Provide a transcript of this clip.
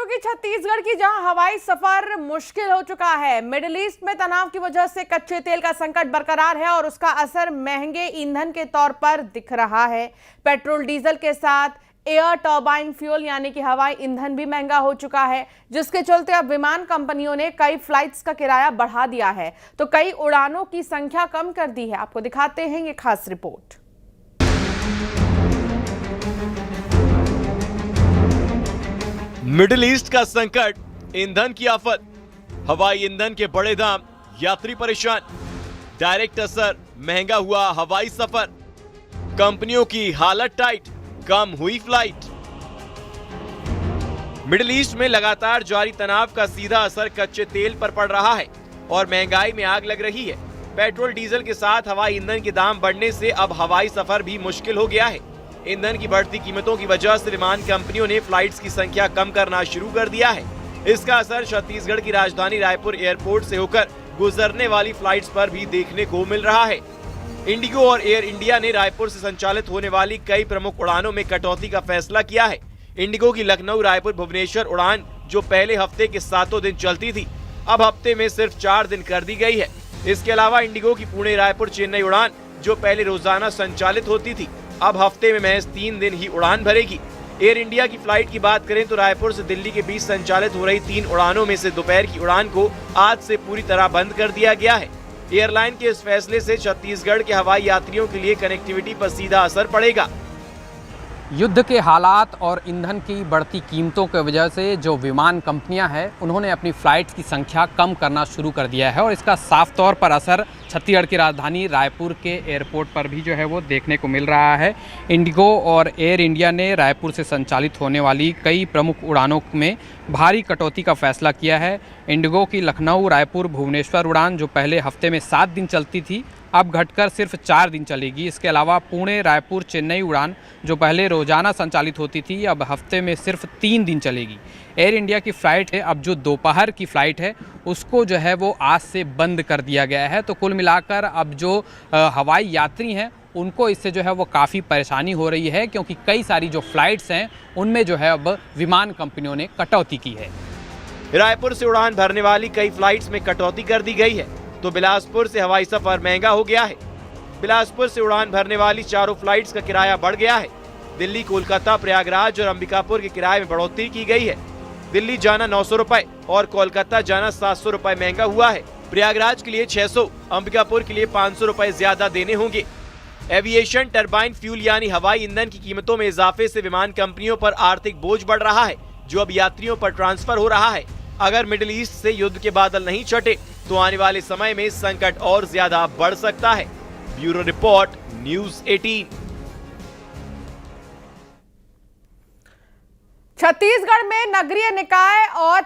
कि छत्तीसगढ़ की जहां हवाई सफर मुश्किल हो चुका है, मिडिल ईस्ट में तनाव की वजह से कच्चे तेल का संकट बरकरार है और उसका असर महंगे ईंधन के तौर पर दिख रहा है। पेट्रोल डीजल के साथ एयर टर्बाइन फ्यूल यानी कि हवाई ईंधन भी महंगा हो चुका है, जिसके चलते अब विमान कंपनियों ने कई फ्लाइट्स का किराया बढ़ा दिया है, तो कई उड़ानों की संख्या कम कर दी है। आपको दिखाते हैं ये खास रिपोर्ट। मिडिल ईस्ट का संकट, ईंधन की आफत, हवाई ईंधन के बड़े दाम, यात्री परेशान, डायरेक्ट असर महंगा हुआ हवाई सफर, कंपनियों की हालत टाइट, कम हुई फ्लाइट। मिडिल ईस्ट में लगातार जारी तनाव का सीधा असर कच्चे तेल पर पड़ रहा है और महंगाई में आग लग रही है। पेट्रोल डीजल के साथ हवाई ईंधन के दाम बढ़ने से अब हवाई सफर भी मुश्किल हो गया है। ईंधन की बढ़ती कीमतों की वजह से विमान कंपनियों ने फ्लाइट्स की संख्या कम करना शुरू कर दिया है। इसका असर छत्तीसगढ़ की राजधानी रायपुर एयरपोर्ट से होकर गुजरने वाली फ्लाइट्स पर भी देखने को मिल रहा है। इंडिगो और एयर इंडिया ने रायपुर से संचालित होने वाली कई प्रमुख उड़ानों में कटौती का फैसला किया है। इंडिगो की लखनऊ रायपुर भुवनेश्वर उड़ान, जो पहले हफ्ते के 7 दिन चलती थी, अब हफ्ते में सिर्फ 4 दिन कर दी गई है। इसके अलावा इंडिगो की पुणे रायपुर चेन्नई उड़ान, जो पहले रोजाना संचालित होती थी, अब हफ्ते में महज 3 दिन ही उड़ान भरेगी। एयर इंडिया की फ्लाइट की बात करें तो रायपुर से दिल्ली के बीच संचालित हो रही 3 उड़ानों में से दोपहर की उड़ान को आज से पूरी तरह बंद कर दिया गया है। एयरलाइन के इस फैसले से छत्तीसगढ़ के हवाई यात्रियों के लिए कनेक्टिविटी पर सीधा असर पड़ेगा। युद्ध के हालात और ईंधन की बढ़ती कीमतों की वजह से जो विमान कंपनियां हैं उन्होंने अपनी फ़्लाइट्स की संख्या कम करना शुरू कर दिया है और इसका साफ तौर पर असर छत्तीसगढ़ की राजधानी रायपुर के एयरपोर्ट पर भी जो है वो देखने को मिल रहा है। इंडिगो और एयर इंडिया ने रायपुर से संचालित होने वाली कई प्रमुख उड़ानों में भारी कटौती का फैसला किया है। इंडिगो की लखनऊ रायपुर भुवनेश्वर उड़ान, जो पहले हफ्ते में 7 दिन चलती थी, अब घटकर सिर्फ 4 दिन चलेगी। इसके अलावा पुणे रायपुर चेन्नई उड़ान, जो पहले रोजाना संचालित होती थी, अब हफ्ते में सिर्फ 3 दिन चलेगी। एयर इंडिया की फ़्लाइट है, अब जो दोपहर की फ़्लाइट है उसको जो है वो आज से बंद कर दिया गया है। तो कुल मिलाकर अब जो हवाई यात्री हैं उनको इससे जो है वो काफ़ी परेशानी हो रही है, क्योंकि कई सारी जो फ़्लाइट्स हैं उनमें जो है अब विमान कंपनियों ने कटौती की है। रायपुर से उड़ान भरने वाली कई फ्लाइट्स में कटौती कर दी गई है, तो बिलासपुर से हवाई सफर महंगा हो गया है। बिलासपुर से उड़ान भरने वाली चारों फ्लाइट्स का किराया बढ़ गया है। दिल्ली, कोलकाता, प्रयागराज और अंबिकापुर के किराए में बढ़ोतरी की गई है। दिल्ली जाना 900 रुपए और कोलकाता जाना 700 रुपए महंगा हुआ है। प्रयागराज के लिए 600, अंबिकापुर के लिए 500 रुपए ज्यादा देने होंगे। एविएशन टरबाइन फ्यूल यानी हवाई ईंधन की कीमतों में इजाफे से विमान कंपनियों पर आर्थिक बोझ बढ़ रहा है, जो अब यात्रियों पर ट्रांसफर हो रहा है। अगर मिडिल ईस्ट से युद्ध के बादल नहीं छटे तो आने वाले समय में संकट और ज्यादा बढ़ सकता है। Bureau report, news 18। छत्तीसगढ़ में नगरीय निकाय और